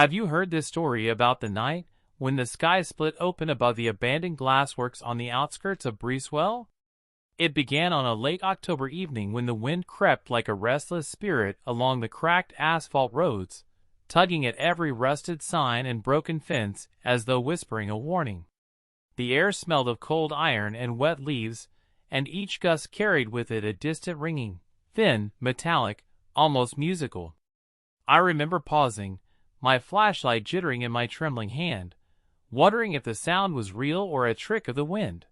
Have you heard this story about the night when the sky split open above the abandoned glassworks on the outskirts of Breeswell? It began on a late October evening when the wind crept like a restless spirit along the cracked asphalt roads, tugging at every rusted sign and broken fence as though whispering a warning. The air smelled of cold iron and wet leaves, and each gust carried with it a distant ringing, thin, metallic, almost musical. I remember pausing, my flashlight jittering in my trembling hand, wondering if the sound was real or a trick of the wind.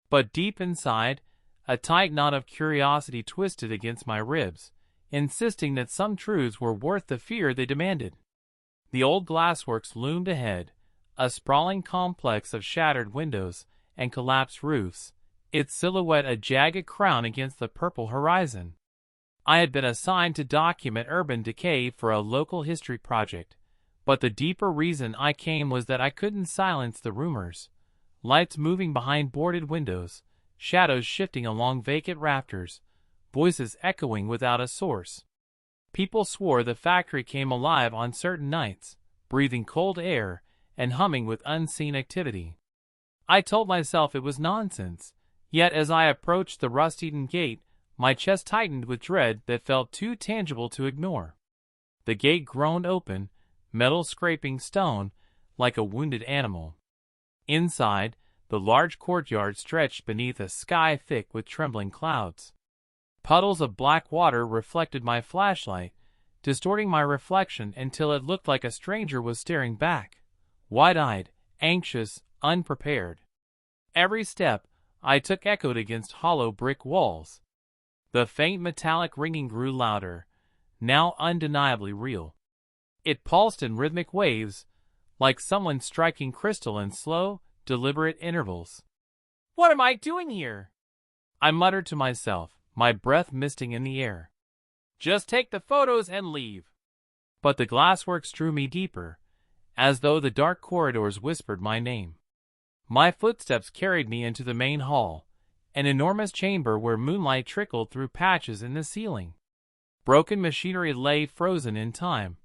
But deep inside, a tight knot of curiosity twisted against my ribs, insisting that some truths were worth the fear they demanded. The old glassworks loomed ahead, a sprawling complex of shattered windows and collapsed roofs, its silhouette a jagged crown against the purple horizon. I had been assigned to document urban decay for a local history project, but the deeper reason I came was that I couldn't silence the rumors. Lights moving behind boarded windows, shadows shifting along vacant rafters, voices echoing without a source. People swore the factory came alive on certain nights, breathing cold air and humming with unseen activity. I told myself it was nonsense, yet as I approached the rust-eaten gate, my chest tightened with dread that felt too tangible to ignore. The gate groaned open, metal scraping stone, like a wounded animal. Inside, the large courtyard stretched beneath a sky thick with trembling clouds. Puddles of black water reflected my flashlight, distorting my reflection until it looked like a stranger was staring back, wide-eyed, anxious, unprepared. Every step I took echoed against hollow brick walls. The faint metallic ringing grew louder, now undeniably real. It pulsed in rhythmic waves, like someone striking crystal in slow, deliberate intervals. "What am I doing here?" I muttered to myself, my breath misting in the air. "Just take the photos and leave." But the glassworks drew me deeper, as though the dark corridors whispered my name. My footsteps carried me into the main hall, an enormous chamber where moonlight trickled through patches in the ceiling. Broken machinery lay frozen in time,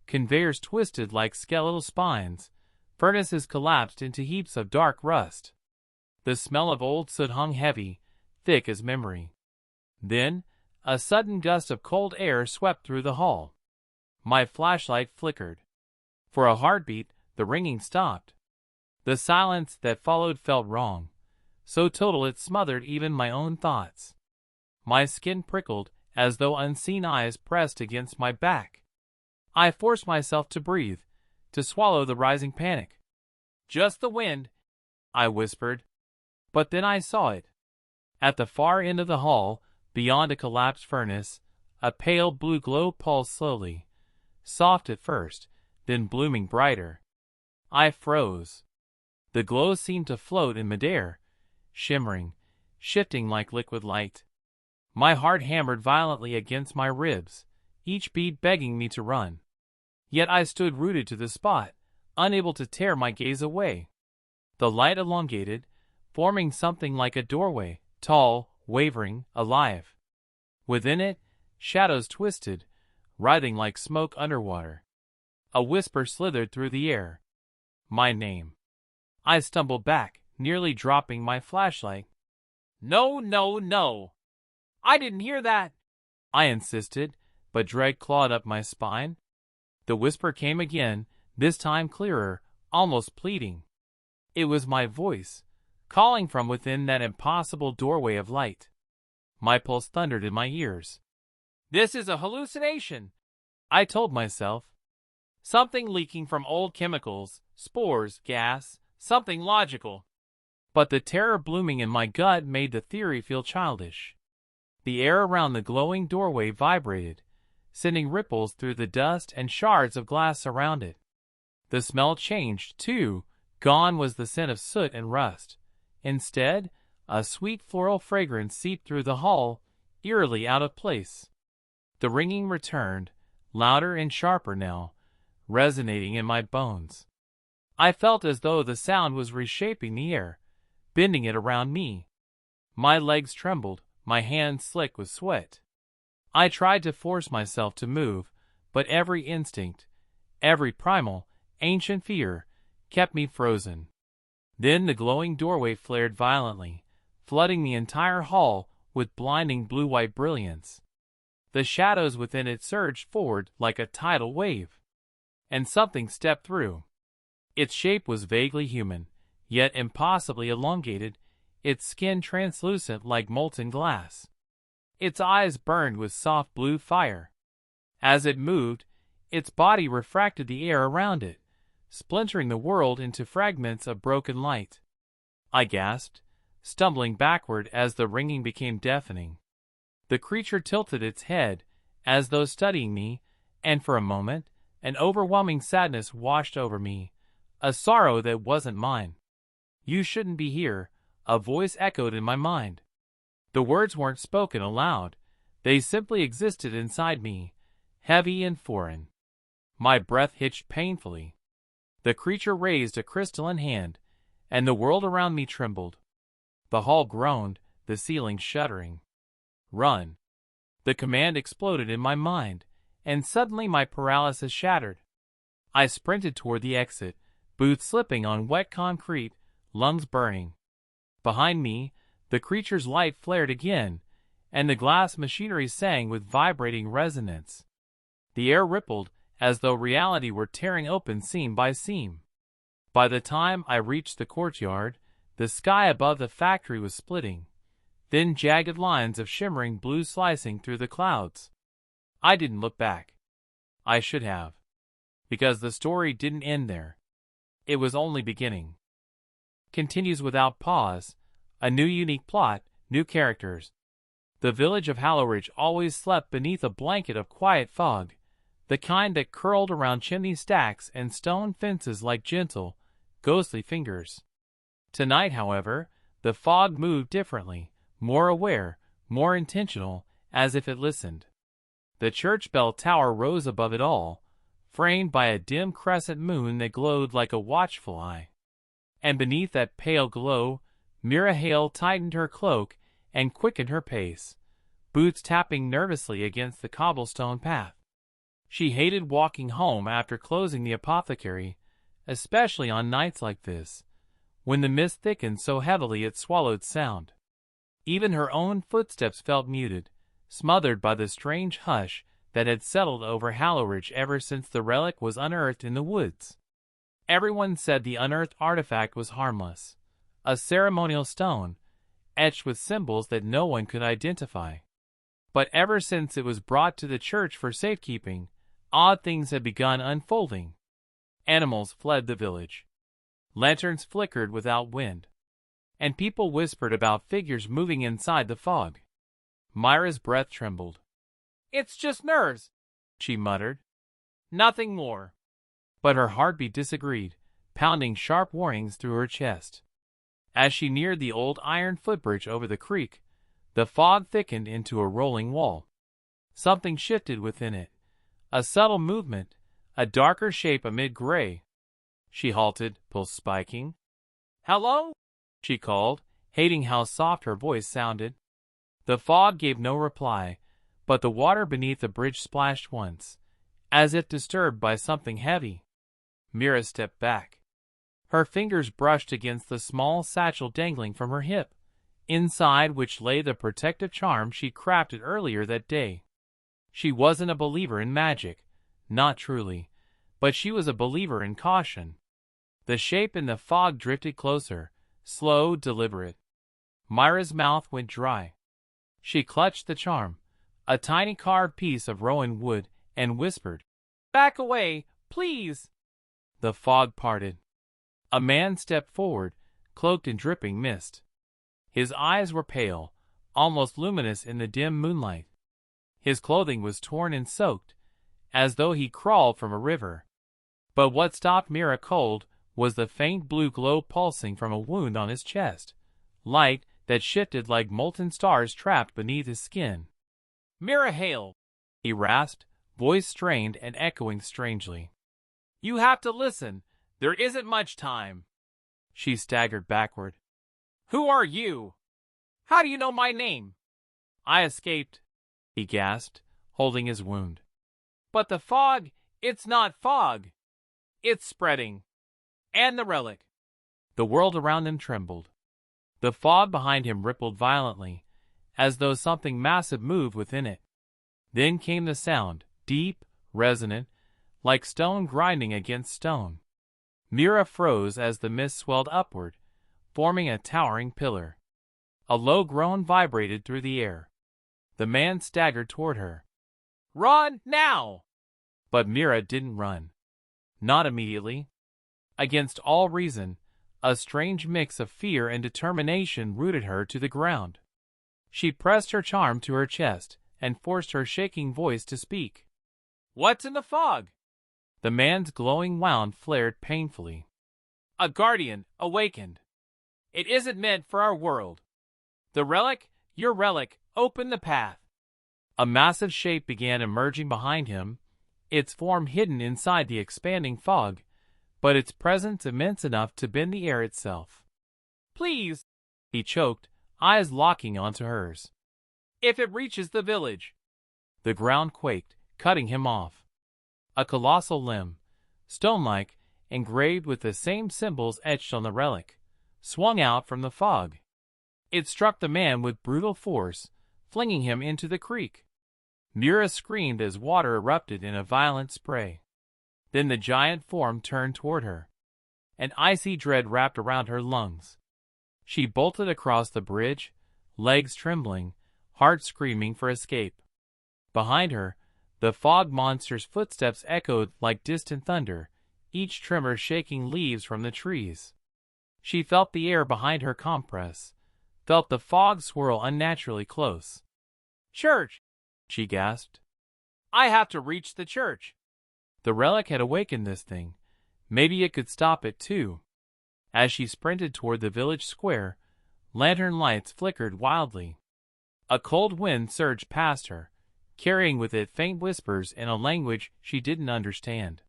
conveyors twisted like skeletal spines, furnaces collapsed into heaps of dark rust. The smell of old soot hung heavy, thick as memory. Then, a sudden gust of cold air swept through the hall. My flashlight flickered. For a heartbeat, the ringing stopped. The silence that followed felt wrong, so total it smothered even my own thoughts. My skin prickled, as though unseen eyes pressed against my back. I forced myself to breathe, to swallow the rising panic. "Just the wind," I whispered. But then I saw it. At the far end of the hall, beyond a collapsed furnace, a pale blue glow pulsed slowly, soft at first, then blooming brighter. I froze. The glow seemed to float in midair, shimmering, shifting like liquid light. My heart hammered violently against my ribs, each beat begging me to run. Yet I stood rooted to the spot, unable to tear my gaze away. The light elongated, forming something like a doorway, tall, wavering, alive. Within it, shadows twisted, writhing like smoke underwater. A whisper slithered through the air. My name. I stumbled back, nearly dropping my flashlight. "No, no, no! I didn't hear that!" I insisted, but dread clawed up my spine. The whisper came again, this time clearer, almost pleading. It was my voice, calling from within that impossible doorway of light. My pulse thundered in my ears. "This is a hallucination," I told myself. "Something leaking from old chemicals, spores, gas, something logical." But the terror blooming in my gut made the theory feel childish. The air around the glowing doorway vibrated, sending ripples through the dust and shards of glass around it. The smell changed, too. Gone was the scent of soot and rust. Instead, a sweet floral fragrance seeped through the hall, eerily out of place. The ringing returned, louder and sharper now, resonating in my bones. I felt as though the sound was reshaping the air, bending it around me. My legs trembled, my hands slick with sweat. I tried to force myself to move, but every instinct, Every primal, ancient fear kept me frozen. Then the glowing doorway flared violently, flooding the entire hall with blinding blue-white brilliance. The shadows within it surged forward like a tidal wave. And something stepped through. Its shape was vaguely human, yet impossibly elongated, its skin translucent like molten glass. Its eyes burned with soft blue fire. As it moved, its body refracted the air around it, splintering the world into fragments of broken light. I gasped, stumbling backward as the ringing became deafening. The creature tilted its head, as though studying me, and for a moment, an overwhelming sadness washed over me, a sorrow that wasn't mine. "You shouldn't be here," a voice echoed in my mind. The words weren't spoken aloud. They simply existed inside me, heavy and foreign. My breath hitched painfully. The creature raised a crystalline hand, and the world around me trembled. The hall groaned, the ceiling shuddering. "Run!" The command exploded in my mind, and suddenly my paralysis shattered. I sprinted toward the exit, boots slipping on wet concrete, lungs burning. Behind me, the creature's light flared again, and the glass machinery sang with vibrating resonance. The air rippled, as though reality were tearing open seam by seam. By the time I reached the courtyard, the sky above the factory was splitting, thin jagged lines of shimmering blue slicing through the clouds. I didn't look back. I should have. Because the story didn't end there. It was only beginning. Continues without pause, a new unique plot, new characters. The village of Hallowridge always slept beneath a blanket of quiet fog, the kind that curled around chimney stacks and stone fences like gentle, ghostly fingers. Tonight, however, the fog moved differently, more aware, more intentional, as if it listened. The church bell tower rose above it all, framed by a dim crescent moon that glowed like a watchful eye. And beneath that pale glow, Mira Hale tightened her cloak and quickened her pace, boots tapping nervously against the cobblestone path. She hated walking home after closing the apothecary, especially on nights like this, when the mist thickened so heavily it swallowed sound. Even her own footsteps felt muted, smothered by the strange hush that had settled over Hallowridge ever since the relic was unearthed in the woods. Everyone said the unearthed artifact was harmless, a ceremonial stone, etched with symbols that no one could identify. But ever since it was brought to the church for safekeeping, odd things had begun unfolding. Animals fled the village. Lanterns flickered without wind. And people whispered about figures moving inside the fog. Myra's breath trembled. "It's just nerves," she muttered. "Nothing more." But her heartbeat disagreed, pounding sharp warnings through her chest. As she neared the old iron footbridge over the creek, the fog thickened into a rolling wall. Something shifted within it. A subtle movement, a darker shape amid gray. She halted, pulse spiking. "Hello?" she called, hating how soft her voice sounded. The fog gave no reply, but the water beneath the bridge splashed once, as if disturbed by something heavy. Mira stepped back. Her fingers brushed against the small satchel dangling from her hip, inside which lay the protective charm she'd crafted earlier that day. She wasn't a believer in magic, not truly, but she was a believer in caution. The shape in the fog drifted closer, slow, deliberate. Myra's mouth went dry. She clutched the charm, a tiny carved piece of rowan wood, and whispered, "Back away, please!" The fog parted. A man stepped forward, cloaked in dripping mist. His eyes were pale, almost luminous in the dim moonlight. His clothing was torn and soaked, as though he crawled from a river. But what stopped Mira cold was the faint blue glow pulsing from a wound on his chest, light that shifted like molten stars trapped beneath his skin. "Mira Hale," he rasped, voice strained and echoing strangely. "You have to listen. There isn't much time." She staggered backward. "Who are you? How do you know my name?" "I escaped," he gasped, holding his wound. "But the fog, It's not fog. It's spreading. And the relic. The world around him trembled. The fog behind him rippled violently, as though something massive moved within it. Then came the sound, deep, resonant, like stone grinding against stone. Mira froze as the mist swelled upward, forming a towering pillar. A low groan vibrated through the air. The man staggered toward her. "Run, now!" But Mira didn't run. Not immediately. Against all reason, a strange mix of fear and determination rooted her to the ground. She pressed her charm to her chest and forced her shaking voice to speak. "What's in the fog?" The man's glowing wand flared painfully. "A guardian awakened. It isn't meant for our world. The relic, your relic, open the path." A massive shape began emerging behind him, its form hidden inside the expanding fog, but its presence immense enough to bend the air itself. "Please," he choked, eyes locking onto hers. "If it reaches the village." The ground quaked, cutting him off. A colossal limb, stone-like, engraved with the same symbols etched on the relic, swung out from the fog. It struck the man with brutal force, flinging him into the creek. Mira screamed as water erupted in a violent spray. Then the giant form turned toward her. An icy dread wrapped around her lungs. She bolted across the bridge, legs trembling, heart screaming for escape. Behind her, the fog monster's footsteps echoed like distant thunder, each tremor shaking leaves from the trees. She felt the air behind her compress, felt the fog swirl unnaturally close. "Church!" she gasped. "I have to reach the church." The relic had awakened this thing. Maybe it could stop it too. As she sprinted toward the village square, lantern lights flickered wildly. A cold wind surged past her, carrying with it faint whispers in a language she didn't understand.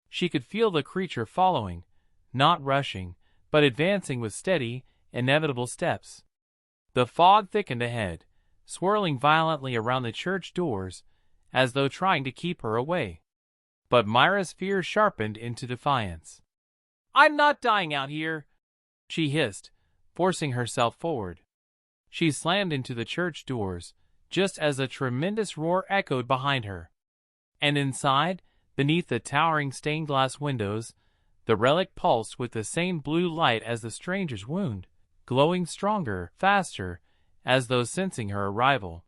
She could feel the creature following, not rushing, but advancing with steady, inevitable steps. The fog thickened ahead, swirling violently around the church doors, as though trying to keep her away. But Myra's fear sharpened into defiance. "I'm not dying out here," she hissed, forcing herself forward. She slammed into the church doors, just as a tremendous roar echoed behind her. And inside, beneath the towering stained glass windows, the relic pulsed with the same blue light as the stranger's wound, glowing stronger, faster, as though sensing her arrival.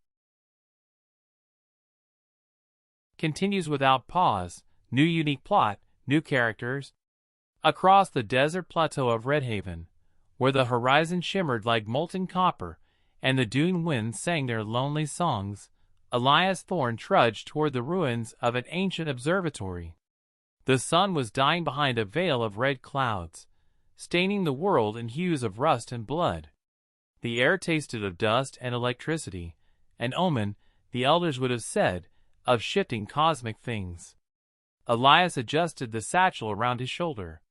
Continues without pause, new unique plot, new characters. Across the desert plateau of Redhaven, where the horizon shimmered like molten copper, and the dune winds sang their lonely songs, Elias Thorne trudged toward the ruins of an ancient observatory. The sun was dying behind a veil of red clouds, staining the world in hues of rust and blood. The air tasted of dust and electricity, an omen, the elders would have said, of shifting cosmic things. Elias adjusted the satchel around his shoulder.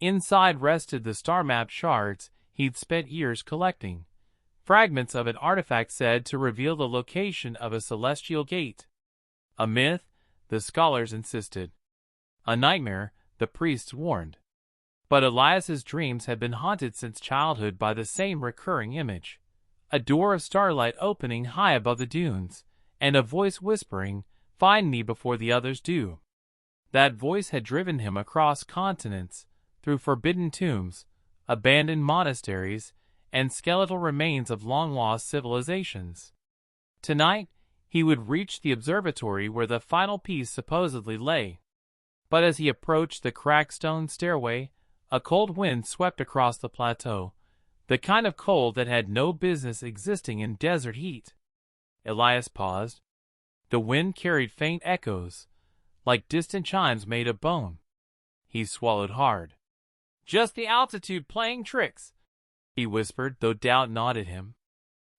Inside rested the star-mapped shards he'd spent years collecting, fragments of an artifact said to reveal the location of a celestial gate. A myth, the scholars insisted. A nightmare, the priests warned. But Elias's dreams had been haunted since childhood by the same recurring image. A door of starlight opening high above the dunes, and a voice whispering, "Find me before the others do." That voice had driven him across continents, through forbidden tombs, abandoned monasteries, and skeletal remains of long-lost civilizations. Tonight, he would reach the observatory where the final piece supposedly lay. But as he approached the cracked stone stairway, a cold wind swept across the plateau, the kind of cold that had no business existing in desert heat. Elias paused. The wind carried faint echoes, like distant chimes made of bone. He swallowed hard. "Just the altitude playing tricks," he whispered, though doubt gnawed at him.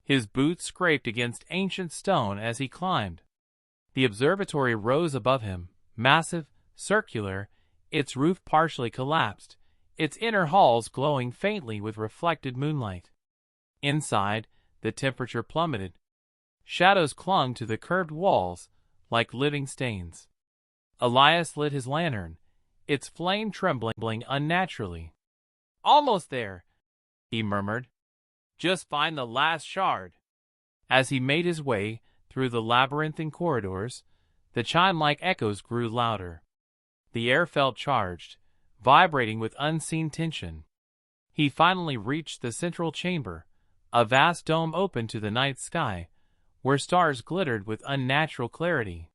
His boots scraped against ancient stone as he climbed. The observatory rose above him, massive, circular, its roof partially collapsed, its inner halls glowing faintly with reflected moonlight. Inside, the temperature plummeted. Shadows clung to the curved walls like living stains. Elias lit his lantern, its flame trembling unnaturally. "Almost there," he murmured. "Just find the last shard." As he made his way through the labyrinthine corridors, the chime-like echoes grew louder. The air felt charged, vibrating with unseen tension. He finally reached the central chamber, a vast dome open to the night sky, where stars glittered with unnatural clarity.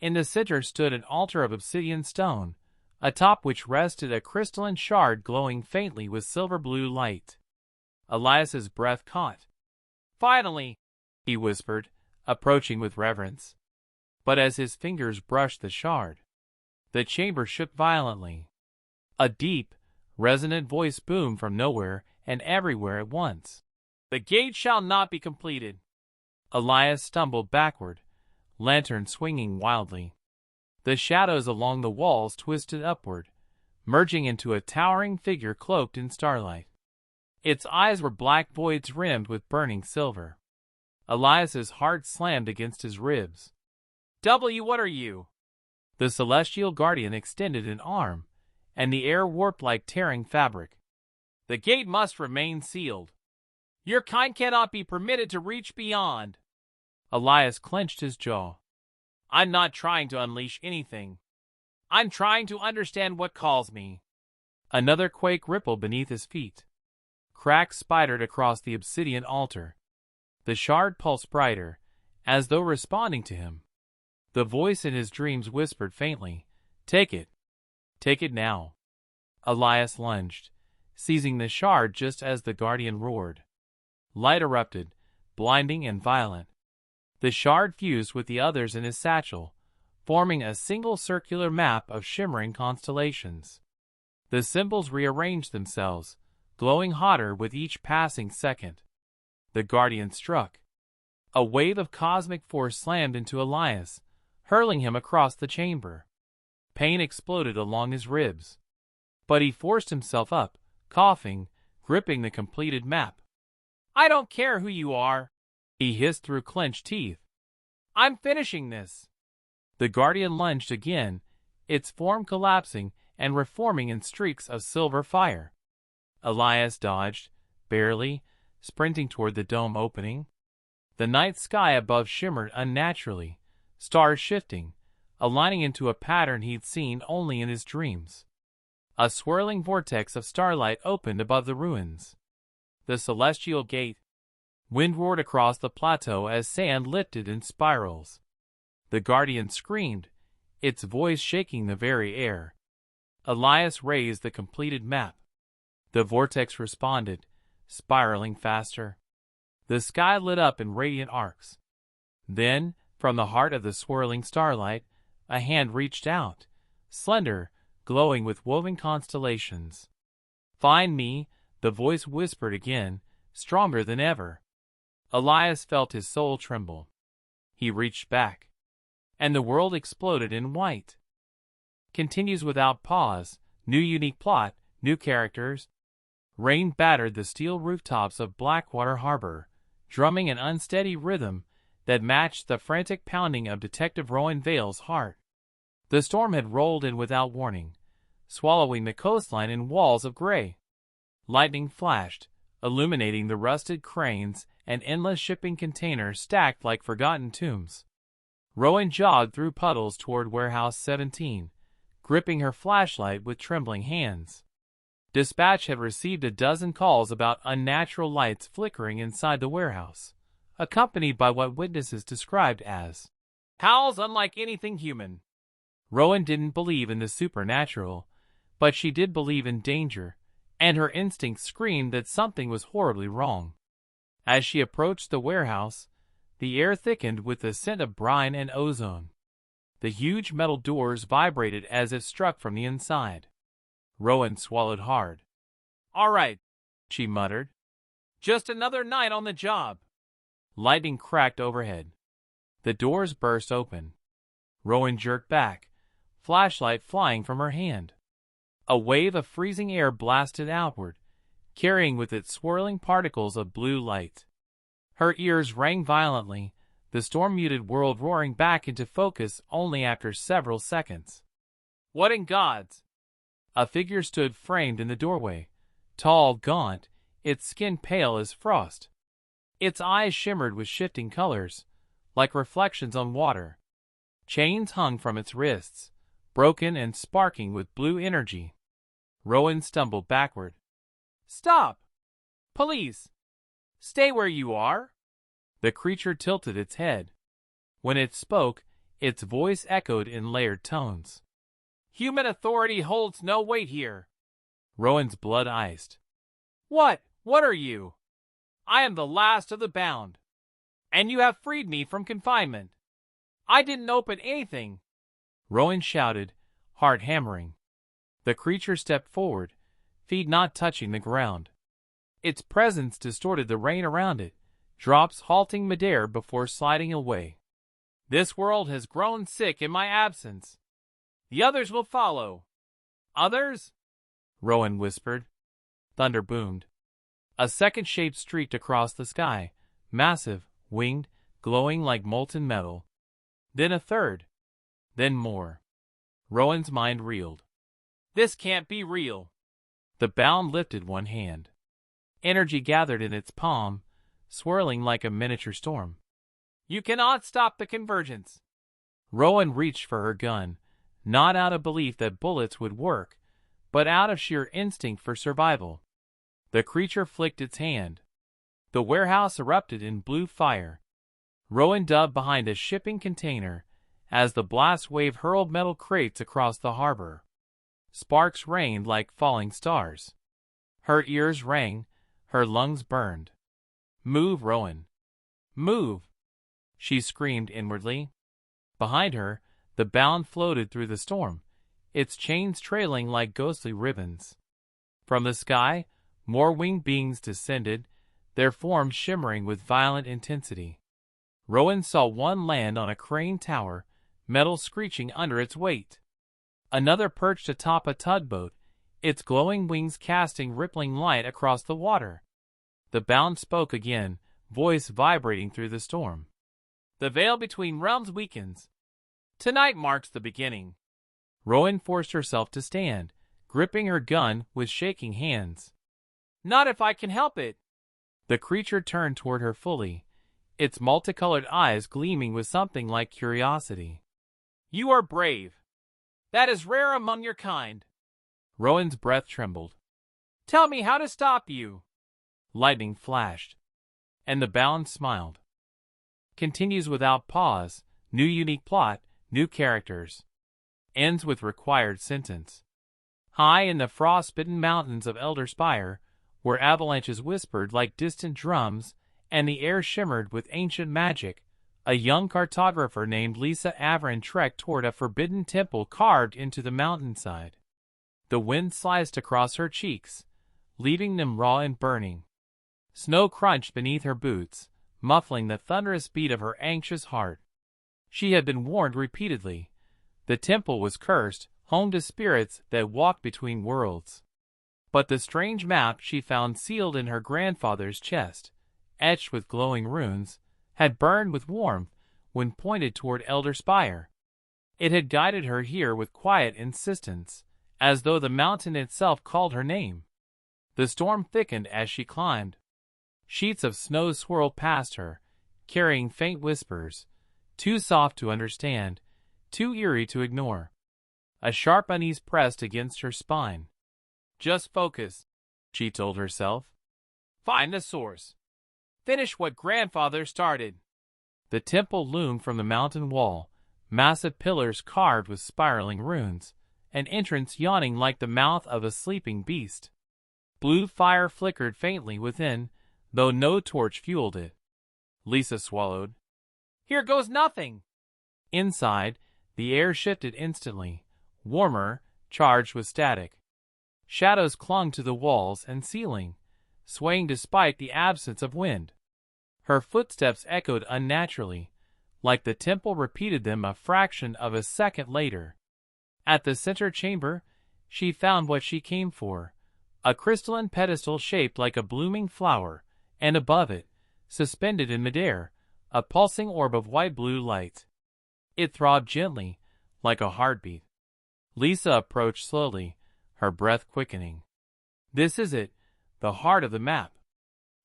In the center stood an altar of obsidian stone, atop which rested a crystalline shard glowing faintly with silver-blue light. Elias's breath caught. "Finally," he whispered, approaching with reverence. But as his fingers brushed the shard, the chamber shook violently. A deep, resonant voice boomed from nowhere and everywhere at once. "The gate shall not be completed." Elias stumbled backward, lantern swinging wildly. The shadows along the walls twisted upward, merging into a towering figure cloaked in starlight. Its eyes were black voids rimmed with burning silver. Elias's heart slammed against his ribs. What are you?" The celestial guardian extended an arm, and the air warped like tearing fabric. "The gate must remain sealed. Your kind cannot be permitted to reach beyond." Elias clenched his jaw. "I'm not trying to unleash anything. I'm trying to understand what calls me." Another quake rippled beneath his feet. Cracks spidered across the obsidian altar. The shard pulsed brighter, as though responding to him. The voice in his dreams whispered faintly, "Take it. Take it now." Elias lunged, seizing the shard just as the guardian roared. Light erupted, blinding and violent. The shard fused with the others in his satchel, forming a single circular map of shimmering constellations. The symbols rearranged themselves, glowing hotter with each passing second. The guardian struck. A wave of cosmic force slammed into Elias, hurling him across the chamber. Pain exploded along his ribs. But he forced himself up, coughing, gripping the completed map. "I don't care who you are," he hissed through clenched teeth. "I'm finishing this." The guardian lunged again, its form collapsing and reforming in streaks of silver fire. Elias dodged, barely, sprinting toward the dome opening. The night sky above shimmered unnaturally, stars shifting, aligning into a pattern he'd seen only in his dreams. A swirling vortex of starlight opened above the ruins. The celestial gate. Wind roared across the plateau as sand lifted in spirals. The guardian screamed, its voice shaking the very air. Elias raised the completed map. The vortex responded, spiraling faster. The sky lit up in radiant arcs. Then, from the heart of the swirling starlight, a hand reached out, slender, glowing with woven constellations. "Find me," the voice whispered again, stronger than ever. Elias felt his soul tremble. He reached back, and the world exploded in white. Continues without pause, new unique plot, new characters. Rain battered the steel rooftops of Blackwater Harbor, drumming an unsteady rhythm that matched the frantic pounding of Detective Rowan Vale's heart. The storm had rolled in without warning, swallowing the coastline in walls of gray. Lightning flashed, illuminating the rusted cranes and endless shipping containers stacked like forgotten tombs. Rowan jogged through puddles toward Warehouse 17, gripping her flashlight with trembling hands. Dispatch had received a dozen calls about unnatural lights flickering inside the warehouse, accompanied by what witnesses described as howls unlike anything human. Rowan didn't believe in the supernatural, but she did believe in danger, and her instincts screamed that something was horribly wrong. As she approached the warehouse, the air thickened with the scent of brine and ozone. The huge metal doors vibrated as if struck from the inside. Rowan swallowed hard. "All right," she muttered. "Just another night on the job." Lightning cracked overhead. The doors burst open. Rowan jerked back, flashlight flying from her hand. A wave of freezing air blasted outward, carrying with it swirling particles of blue light. Her ears rang violently, the storm-muted world roaring back into focus only after several seconds. What in God's? A figure stood framed in the doorway, tall, gaunt, its skin pale as frost. Its eyes shimmered with shifting colors, like reflections on water. Chains hung from its wrists, broken and sparking with blue energy. Rowan stumbled backward. "Stop! Police! Stay where you are!" The creature tilted its head. When it spoke, its voice echoed in layered tones. "Human authority holds no weight here." Rowan's blood iced. What are you? I am the last of the bound. And you have freed me from confinement. I didn't open anything." Rowan shouted, heart hammering. The creature stepped forward, feet not touching the ground. Its presence distorted the rain around it, drops halting midair before sliding away. "This world has grown sick in my absence. The others will follow." "Others?" Rowan whispered. Thunder boomed. A second shape streaked across the sky, massive, winged, glowing like molten metal. Then a third. Then more. Rowan's mind reeled. This can't be real. The bound lifted one hand. Energy gathered in its palm, swirling like a miniature storm. "You cannot stop the convergence." Rowan reached for her gun, not out of belief that bullets would work, but out of sheer instinct for survival. The creature flicked its hand. The warehouse erupted in blue fire. Rowan dove behind a shipping container as the blast wave hurled metal crates across the harbor. Sparks rained like falling stars. Her ears rang, her lungs burned. "Move, Rowan. Move!" she screamed inwardly. Behind her, the bound floated through the storm, its chains trailing like ghostly ribbons. From the sky, more winged beings descended, their forms shimmering with violent intensity. Rowan saw one land on a crane tower, metal screeching under its weight. Another perched atop a tugboat, its glowing wings casting rippling light across the water. The bound spoke again, voice vibrating through the storm. "The veil between realms weakens. Tonight marks the beginning." Rowan forced herself to stand, gripping her gun with shaking hands. "Not if I can help it." The creature turned toward her fully, its multicolored eyes gleaming with something like curiosity. "You are brave. That is rare among your kind." Rowan's breath trembled. "Tell me how to stop you." Lightning flashed, and the bound smiled. Continues without pause, new unique plot, new characters. Ends with required sentence. High in the frost-bitten mountains of Elder Spire, where avalanches whispered like distant drums and the air shimmered with ancient magic, a young cartographer named Lisa Averin trekked toward a forbidden temple carved into the mountainside. The wind sliced across her cheeks, leaving them raw and burning. Snow crunched beneath her boots, muffling the thunderous beat of her anxious heart. She had been warned repeatedly. The temple was cursed, home to spirits that walked between worlds. But the strange map she found sealed in her grandfather's chest, etched with glowing runes, had burned with warmth when pointed toward Elder Spire. It had guided her here with quiet insistence, as though the mountain itself called her name. The storm thickened as she climbed. Sheets of snow swirled past her, carrying faint whispers, too soft to understand, too eerie to ignore. A sharp unease pressed against her spine. "Just focus," she told herself. "Find the source. Finish what grandfather started." The temple loomed from the mountain wall, massive pillars carved with spiraling runes, an entrance yawning like the mouth of a sleeping beast. Blue fire flickered faintly within, though no torch fueled it. Lisa swallowed. "Here goes nothing." Inside, the air shifted instantly, warmer, charged with static. Shadows clung to the walls and ceiling, swaying despite the absence of wind. Her footsteps echoed unnaturally, like the temple repeated them a fraction of a second later. At the center chamber, she found what she came for, a crystalline pedestal shaped like a blooming flower, and above it, suspended in midair, a pulsing orb of white-blue light. It throbbed gently, like a heartbeat. Lisa approached slowly, her breath quickening. This is it, the heart of the map.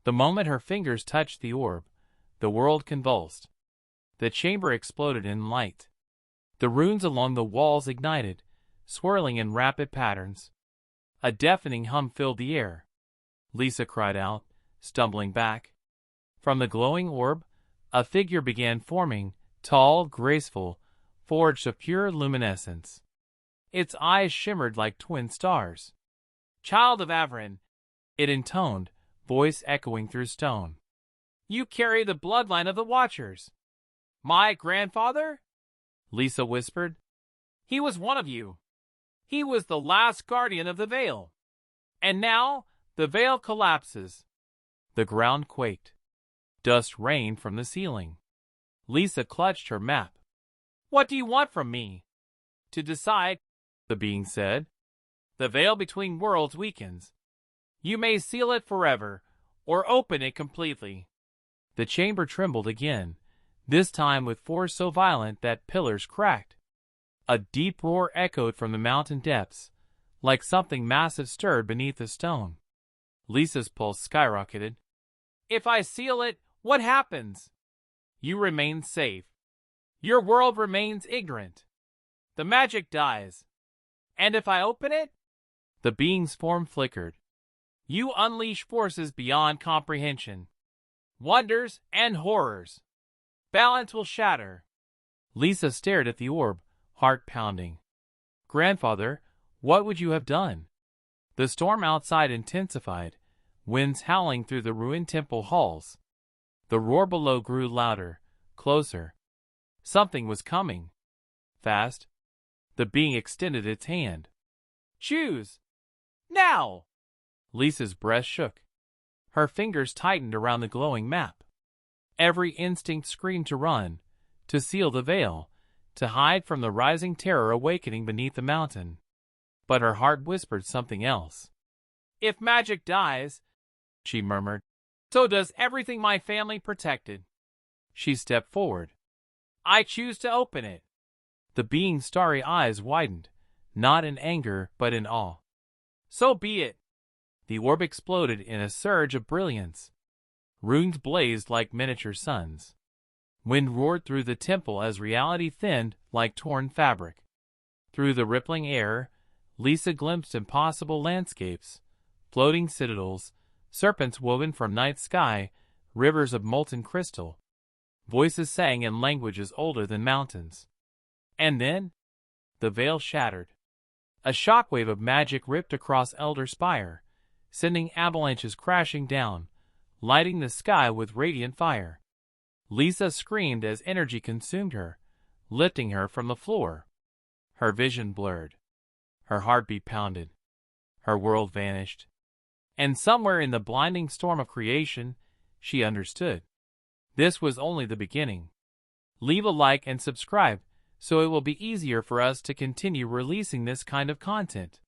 The moment her fingers touched the orb, the world convulsed. The chamber exploded in light. The runes along the walls ignited, swirling in rapid patterns. A deafening hum filled the air. Lisa cried out, stumbling back. From the glowing orb, a figure began forming, tall, graceful, forged of pure luminescence. Its eyes shimmered like twin stars. "Child of Averin," it intoned, voice echoing through stone. "You carry the bloodline of the Watchers." "My grandfather?" Lisa whispered. "He was one of you. He was the last guardian of the Veil. And now, the Veil collapses." The ground quaked. Dust rained from the ceiling. Lisa clutched her map. "What do you want from me?" "To decide," the being said. "The veil between worlds weakens. You may seal it forever, or open it completely." The chamber trembled again, this time with force so violent that pillars cracked. A deep roar echoed from the mountain depths, like something massive stirred beneath the stone. Lisa's pulse skyrocketed. "If I seal it, what happens?" "You remain safe. Your world remains ignorant. The magic dies. And if I open it?" The being's form flickered. "You unleash forces beyond comprehension. Wonders and horrors. Balance will shatter." Lisa stared at the orb, heart pounding. "Grandfather, what would you have done?" The storm outside intensified, winds howling through the ruined temple halls. The roar below grew louder, closer. Something was coming. Fast. The being extended its hand. "Choose! Now!" Lisa's breast shook. Her fingers tightened around the glowing map. Every instinct screamed to run, to seal the veil, to hide from the rising terror awakening beneath the mountain. But her heart whispered something else. "If magic dies," she murmured, "so does everything my family protected." She stepped forward. "I choose to open it." The being's starry eyes widened, not in anger but in awe. "So be it." The orb exploded in a surge of brilliance. Runes blazed like miniature suns. Wind roared through the temple as reality thinned like torn fabric. Through the rippling air, Lisa glimpsed impossible landscapes, floating citadels, serpents woven from night sky, rivers of molten crystal. Voices sang in languages older than mountains. And then, the veil shattered. A shockwave of magic ripped across Elder Spire, sending avalanches crashing down, lighting the sky with radiant fire. Lisa screamed as energy consumed her, lifting her from the floor. Her vision blurred. Her heartbeat pounded. Her world vanished. And somewhere in the blinding storm of creation, she understood. This was only the beginning. Leave a like and subscribe so it will be easier for us to continue releasing this kind of content.